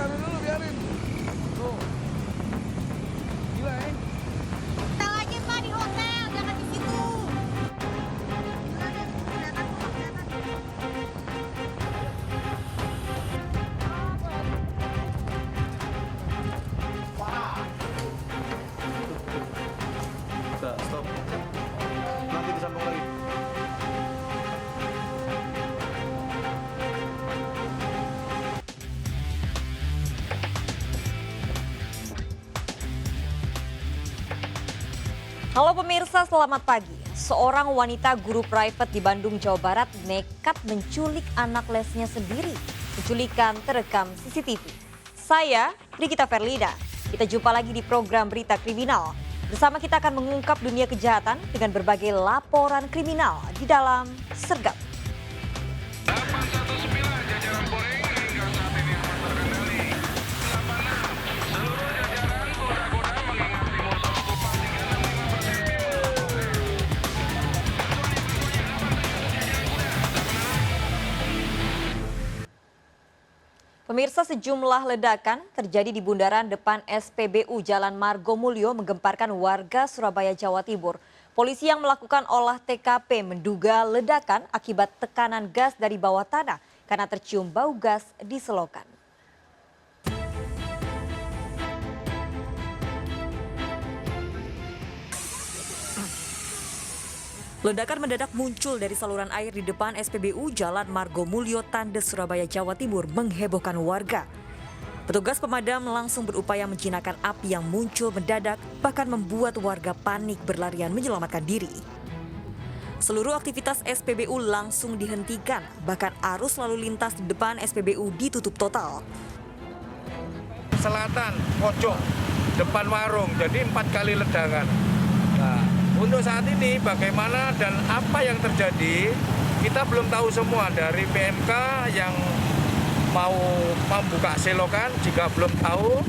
sana dulu biarin. Tuh. Gila ya. Hotel aja Pak, di hotel, jangan di situ. Udah, stop. Nanti disambung lagi. Halo pemirsa, selamat pagi. Seorang wanita guru private di Bandung, Jawa Barat nekat menculik anak lesnya sendiri. Penculikan terekam CCTV. Saya, Rikita Verlida. Kita jumpa lagi di program Berita Kriminal. Bersama kita akan mengungkap dunia kejahatan dengan berbagai laporan kriminal di dalam Sergap. 819 jajaran Polri hingga saat ini aman terkendali. 86 seluruh jajaran Polda mengingat Timur Sokopa 365%. Pemirsa, sejumlah ledakan terjadi di bundaran depan SPBU Jalan Margomulyo menggemparkan warga Surabaya, Jawa Timur. Polisi yang melakukan olah TKP menduga ledakan akibat tekanan gas dari bawah tanah karena tercium bau gas di selokan. Ledakan mendadak muncul dari saluran air di depan SPBU Jalan Margomulyo, Tandes, Surabaya, Jawa Timur menghebohkan warga. Petugas pemadam langsung berupaya menjinakkan api yang muncul mendadak, bahkan membuat warga panik berlarian menyelamatkan diri. Seluruh aktivitas SPBU langsung dihentikan, bahkan arus lalu lintas di depan SPBU ditutup total. Selatan, pojok, depan warung, jadi 4 kali ledakan. Nah, untuk saat ini bagaimana dan apa yang terjadi, kita belum tahu semua. Dari PMK yang mau membuka selokan juga belum tahu.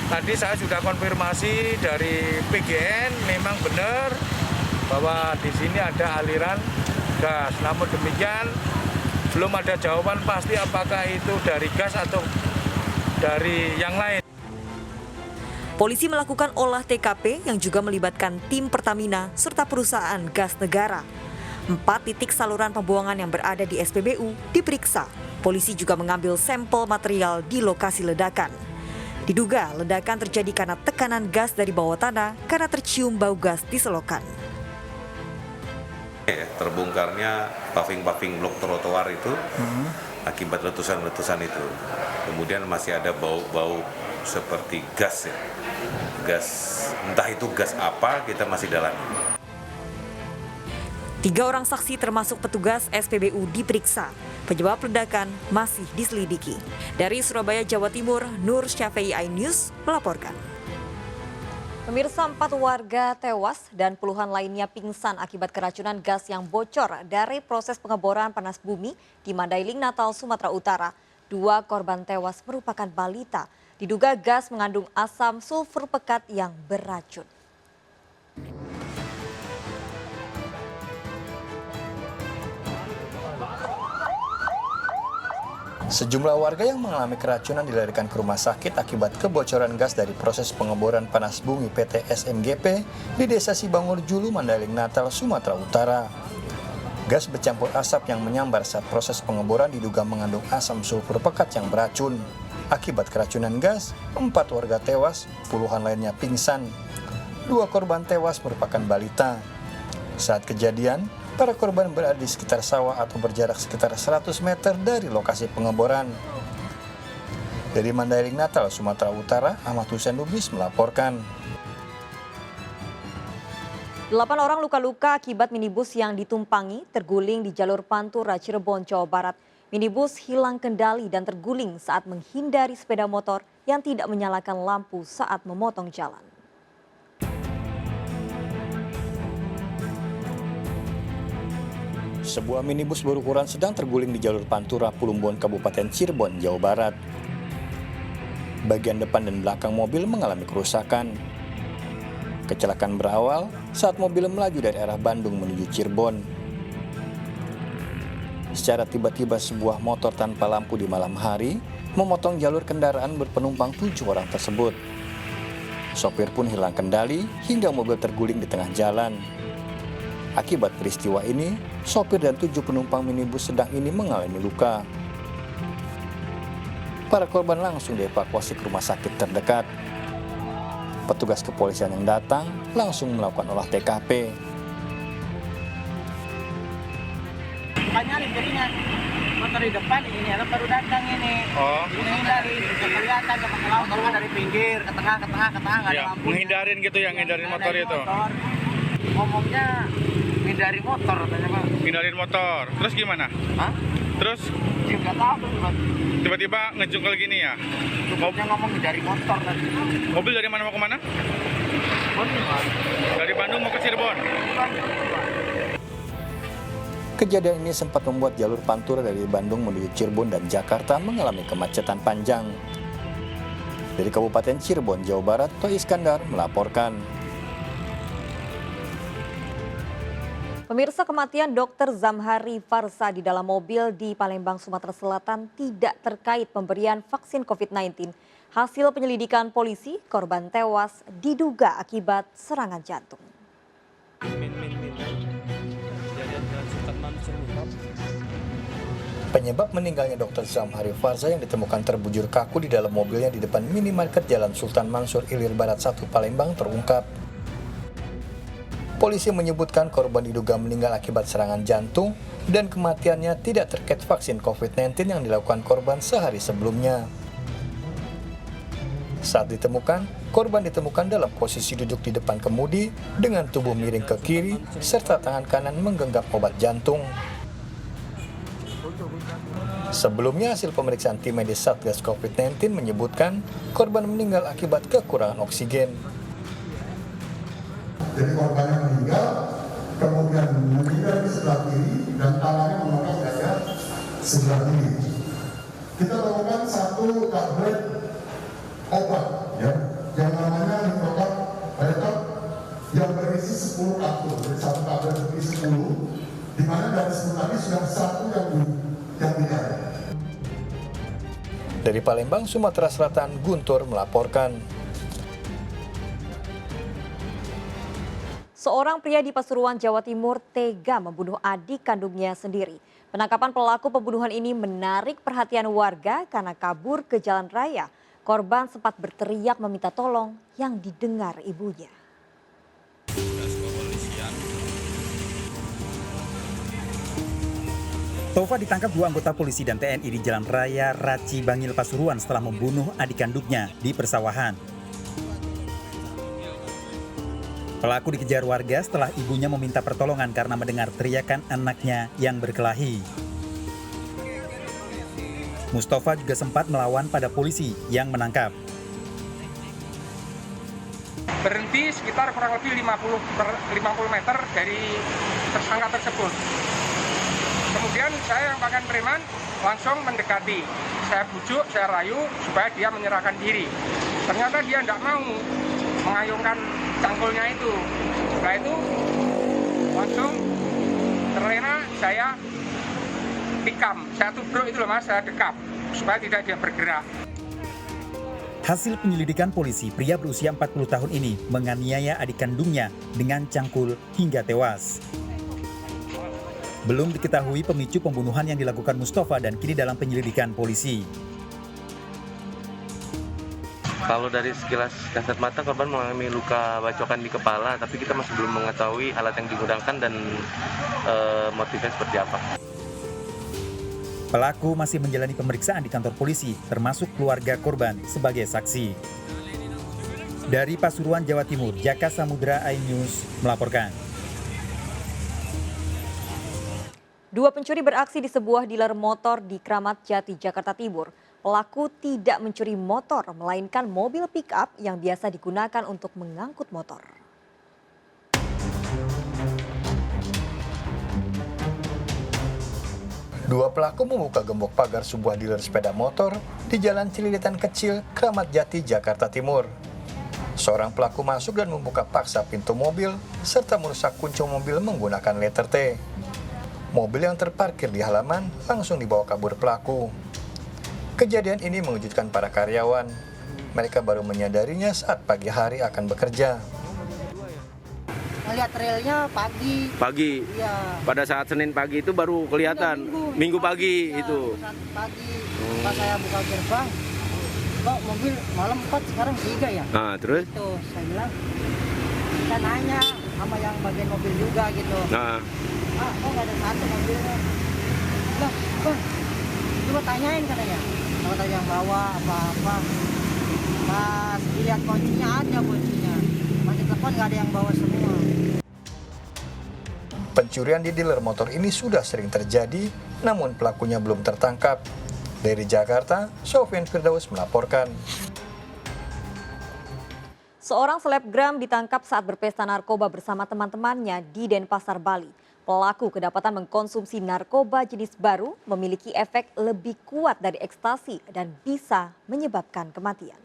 Tadi saya sudah konfirmasi dari PGN, memang benar bahwa di sini ada aliran gas. Namun demikian, belum ada jawaban pasti apakah itu dari gas atau dari yang lain. Polisi melakukan olah TKP yang juga melibatkan tim Pertamina serta perusahaan gas negara. 4 titik saluran pembuangan yang berada di SPBU diperiksa. Polisi juga mengambil sampel material di lokasi ledakan. Diduga ledakan terjadi karena tekanan gas dari bawah tanah karena tercium bau gas di selokan. Terbongkarnya paving blok trotoar itu akibat letusan-letusan itu. Kemudian masih ada bau-bau seperti gas ya. Gas, entah itu gas apa, kita masih dalami. 3 orang saksi termasuk petugas SPBU diperiksa. Penyebab ledakan masih diselidiki. Dari Surabaya, Jawa Timur, Nur Syafei, iNews melaporkan. Pemirsa, 4 warga tewas dan puluhan lainnya pingsan akibat keracunan gas yang bocor dari proses pengeboran panas bumi di Mandailing, Natal, Sumatera Utara. 2 korban tewas merupakan balita. Diduga gas mengandung asam sulfur pekat yang beracun. Sejumlah warga yang mengalami keracunan dilarikan ke rumah sakit akibat kebocoran gas dari proses pengeboran panas bumi PT SMGP di Desa Sibangur Julu, Mandailing, Natal, Sumatera Utara. Gas bercampur asap yang menyambar saat proses pengeboran diduga mengandung asam sulfur pekat yang beracun. Akibat keracunan gas, 4 warga tewas, puluhan lainnya pingsan. 2 korban tewas merupakan balita. Saat kejadian, para korban berada di sekitar sawah atau berjarak sekitar 100 meter dari lokasi pengeboran. Dari Mandailing, Natal, Sumatera Utara, Ahmad Hussein Lubis melaporkan. 8 orang luka-luka akibat minibus yang ditumpangi terguling di jalur Pantura, Cirebon, Jawa Barat. Minibus hilang kendali dan terguling saat menghindari sepeda motor yang tidak menyalakan lampu saat memotong jalan. Sebuah minibus berukuran sedang terguling di jalur Pantura, Plumbon, Kabupaten Cirebon, Jawa Barat. Bagian depan dan belakang mobil mengalami kerusakan. Kecelakaan berawal saat mobil melaju dari arah Bandung menuju Cirebon. Secara tiba-tiba sebuah motor tanpa lampu di malam hari memotong jalur kendaraan berpenumpang 7 orang tersebut. Sopir pun hilang kendali hingga mobil terguling di tengah jalan. Akibat peristiwa ini, sopir dan 7 penumpang minibus sedang ini mengalami luka. Para korban langsung dievakuasi ke rumah sakit terdekat. Petugas kepolisian yang datang langsung melakukan olah TKP. Nyari jadinya motor di depan ini anak baru datang ini. Oh. Ini dari kelihatan ke motor dari pinggir ke tengah nggak ada lampu. Menghindarin gitu ya, ngindarin motor itu. Ngomongnya hindari motor katanya Pak. Hindarin motor. Terus gimana? Hah? Terus Ya nggak tahu tuh Pak. tiba-tiba ngejungkel gini ya. Dia ngomong hindari motor tadi. Mobil dari mana mau kemana? Dari Bandung mau ke Cirebon. Kejadian ini sempat membuat jalur Pantura dari Bandung menuju Cirebon dan Jakarta mengalami kemacetan panjang. Dari Kabupaten Cirebon, Jawa Barat, Toy Iskandar melaporkan. Pemirsa, kematian Dr. Zamhari Farsa di dalam mobil di Palembang, Sumatera Selatan tidak terkait pemberian vaksin COVID-19. Hasil penyelidikan polisi, korban tewas diduga akibat serangan jantung. Penyebab meninggalnya Dr. Zamhari Farsa yang ditemukan terbujur kaku di dalam mobilnya di depan minimarket Jalan Sultan Mansur Ilir Barat 1 Palembang terungkap. Polisi menyebutkan korban diduga meninggal akibat serangan jantung dan kematiannya tidak terkait vaksin COVID-19 yang dilakukan korban sehari sebelumnya. Saat ditemukan, korban ditemukan dalam posisi duduk di depan kemudi dengan tubuh miring ke kiri serta tangan kanan menggenggam obat jantung. Sebelumnya hasil pemeriksaan tim medis Satgas COVID-19 menyebutkan korban meninggal akibat kekurangan oksigen. Jadi korbannya meninggal, kemudian meninggal di sebelah kiri dan tangannya mengenai dada sebelah kiri. Kita temukan 1 tablet obat ya, yang namanya Nitrocat Retot yang berisi 10 kapsul. Jadi 1 tablet berisi 10, di mana dari 10 tadi sudah 1 yang tidak. Dari Palembang, Sumatera Selatan, Guntur melaporkan. Seorang pria di Pasuruan, Jawa Timur tega membunuh adik kandungnya sendiri. Penangkapan pelaku pembunuhan ini menarik perhatian warga karena kabur ke jalan raya. Korban sempat berteriak meminta tolong yang didengar ibunya. Tova ditangkap 2 anggota polisi dan TNI di Jalan Raya Raci Bangil Pasuruan setelah membunuh adik kandungnya di persawahan. Pelaku dikejar warga setelah ibunya meminta pertolongan karena mendengar teriakan anaknya yang berkelahi. Mustafa juga sempat melawan pada polisi yang menangkap. Berhenti sekitar kurang lebih 50 meter dari tersangka tersebut. Kemudian saya yang pakaian preman langsung mendekati. Saya bujuk, saya rayu supaya dia menyerahkan diri. Ternyata dia tidak mau mengayunkan cangkulnya itu. Setelah itu langsung terlena saya tikam. Saya tubruk itu loh Mas, saya dekap supaya tidak dia bergerak. Hasil penyelidikan polisi, pria berusia 40 tahun ini menganiaya adik kandungnya dengan cangkul hingga tewas. Belum diketahui pemicu pembunuhan yang dilakukan Mustafa dan kini dalam penyelidikan polisi. Kalau dari sekilas kasat mata, korban mengalami luka bacokan di kepala, tapi kita masih belum mengetahui alat yang digunakan dan motifnya seperti apa. Pelaku masih menjalani pemeriksaan di kantor polisi, termasuk keluarga korban sebagai saksi. Dari Pasuruan, Jawa Timur, Jaka Samudra iNews melaporkan. 2 pencuri beraksi di sebuah dealer motor di Kramat Jati, Jakarta Timur. Pelaku tidak mencuri motor, melainkan mobil pick-up yang biasa digunakan untuk mengangkut motor. Dua pelaku membuka gembok pagar sebuah dealer sepeda motor di Jalan Cililitan Kecil, Kramat Jati, Jakarta Timur. Seorang pelaku masuk dan membuka paksa pintu mobil serta merusak kunci mobil menggunakan letter T. Mobil yang terparkir di halaman langsung dibawa kabur pelaku. Kejadian ini mengejutkan para karyawan. Mereka baru menyadarinya saat pagi hari akan bekerja. Melihat trailnya pagi. Pagi. Iya. Pada saat Senin pagi itu baru kelihatan. Minggu pagi ya, itu. Pagi. Pas saya buka gerbang, kok mobil malam 4 sekarang 3 ya? Nah, terus? Itu saya bilang, kita nanya sama yang bagian mobil juga gitu. Nah. Kok nggak ada satu mobilnya? Lah, Bang, coba tanyain katanya. Kalau tanya yang bawa apa-apa. Pas lihat kuncinya ada kuncinya. Masih telepon nggak ada yang bawa semua. Pencurian di dealer motor ini sudah sering terjadi, namun pelakunya belum tertangkap. Dari Jakarta, Sofyan Firdaus melaporkan. Seorang selebgram ditangkap saat berpesta narkoba bersama teman-temannya di Denpasar, Bali. Pelaku kedapatan mengkonsumsi narkoba jenis baru, memiliki efek lebih kuat dari ekstasi dan bisa menyebabkan kematian.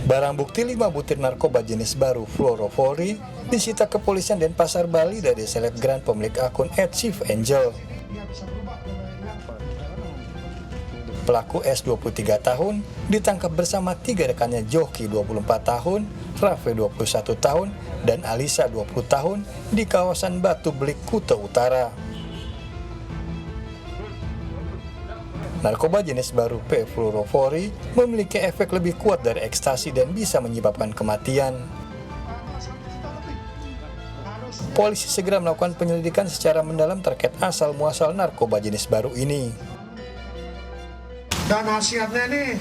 Barang bukti 5 butir narkoba jenis baru fluorophori disita kepolisian Denpasar, Bali dari selebgram pemilik akun @chiefangel. Pelaku S 23 tahun ditangkap bersama 3 rekannya, Joki 24 tahun, Rafe 21 tahun, dan Alisa 20 tahun di kawasan Batu Belik, Kuta Utara. Narkoba jenis baru P-fluorophori memiliki efek lebih kuat dari ekstasi dan bisa menyebabkan kematian. Polisi segera melakukan penyelidikan secara mendalam terkait asal-muasal narkoba jenis baru ini. Dan khasiatnya ini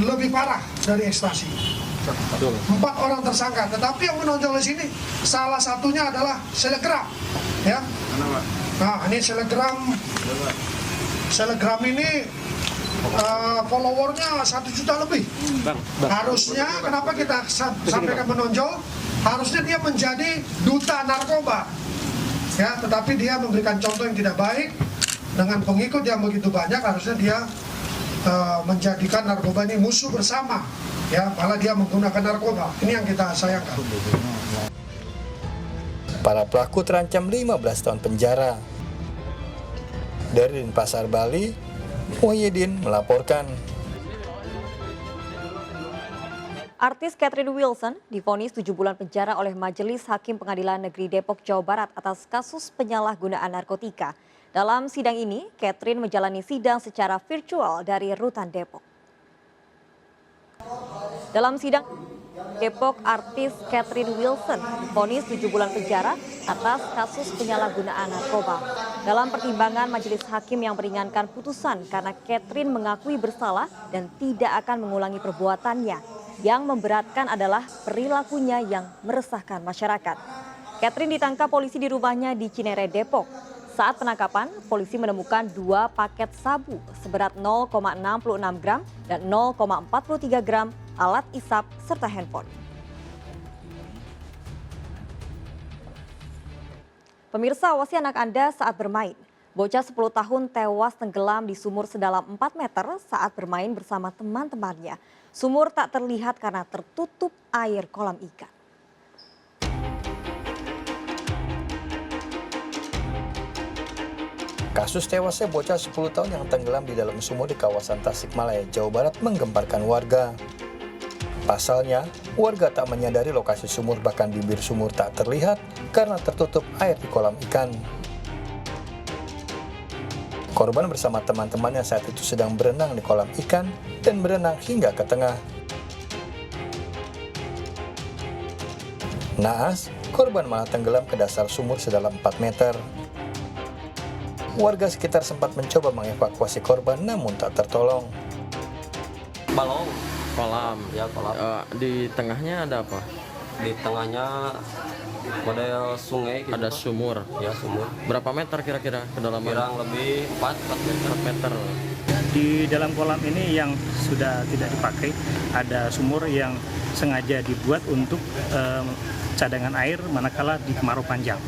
lebih parah dari ekstasi. 4 orang tersangka, tetapi yang menonjol di sini salah satunya adalah selegram, ya. Nah, ini selegram ini followernya 1 juta lebih. Harusnya kenapa kita sampaikan menonjol? Harusnya dia menjadi duta narkoba, ya. Tetapi dia memberikan contoh yang tidak baik. Dengan pengikut yang begitu banyak, harusnya dia menjadikan narkoba ini musuh bersama, ya, malah dia menggunakan narkoba. Ini yang kita sayangkan. Para pelaku terancam 15 tahun penjara. Dari Denpasar, Bali, Muhyiddin melaporkan. Artis Catherine Wilson divonis 7 bulan penjara oleh Majelis Hakim Pengadilan Negeri Depok, Jawa Barat atas kasus penyalahgunaan narkotika. Dalam sidang ini, Catherine menjalani sidang secara virtual dari Rutan Depok. Dalam sidang Depok, artis Catherine Wilson divonis 7 bulan penjara atas kasus penyalahgunaan narkoba. Dalam pertimbangan majelis hakim yang meringankan putusan karena Catherine mengakui bersalah dan tidak akan mengulangi perbuatannya. Yang memberatkan adalah perilakunya yang meresahkan masyarakat. Catherine ditangkap polisi di rumahnya di Cinere, Depok. Saat penangkapan, polisi menemukan 2 paket sabu seberat 0,66 gram dan 0,43 gram alat isap serta handphone. Pemirsa, awasi anak Anda saat bermain. Bocah 10 tahun tewas tenggelam di sumur sedalam 4 meter saat bermain bersama teman-temannya. Sumur tak terlihat karena tertutup air kolam ikan. Kasus tewasnya bocah 10 tahun yang tenggelam di dalam sumur di kawasan Tasikmalaya, Jawa Barat menggemparkan warga. Pasalnya, warga tak menyadari lokasi sumur, bahkan bibir sumur tak terlihat karena tertutup air di kolam ikan. Korban bersama teman-temannya saat itu sedang berenang di kolam ikan dan berenang hingga ke tengah. Naas, korban malah tenggelam ke dasar sumur sedalam 4 meter. Warga sekitar sempat mencoba mengevakuasi korban namun tak tertolong. Balong. Kolam. Ya, kolam. Di tengahnya ada apa? Di tengahnya model sungai gitu. Ada sumur. Ya, sumur. Berapa meter kira-kira kedalaman? Kurang lebih 4 meter. Di dalam kolam ini yang sudah tidak dipakai, ada sumur yang sengaja dibuat untuk cadangan air manakala di kemarau panjang.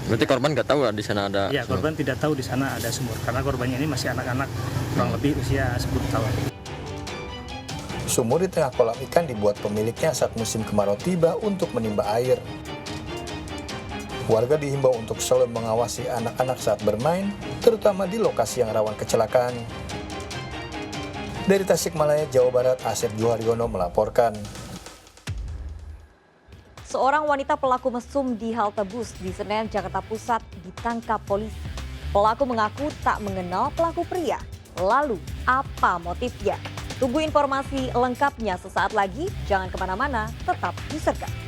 Berarti korban nggak tahu di sana ada? Ya, korban tidak tahu di sana ada sumur karena korbannya ini masih anak-anak, kurang lebih usia 10 tahun. Sumur di tengah kolam ikan dibuat pemiliknya saat musim kemarau tiba untuk menimba air. Warga dihimbau untuk selalu mengawasi anak-anak saat bermain, terutama di lokasi yang rawan kecelakaan. Dari Tasikmalaya, Jawa Barat, Asep Juharyono melaporkan. Seorang wanita pelaku mesum di halte bus di Senen, Jakarta Pusat ditangkap polisi. Pelaku mengaku tak mengenal pelaku pria. Lalu, apa motifnya? Tunggu informasi lengkapnya sesaat lagi. Jangan kemana-mana, tetap di Serga.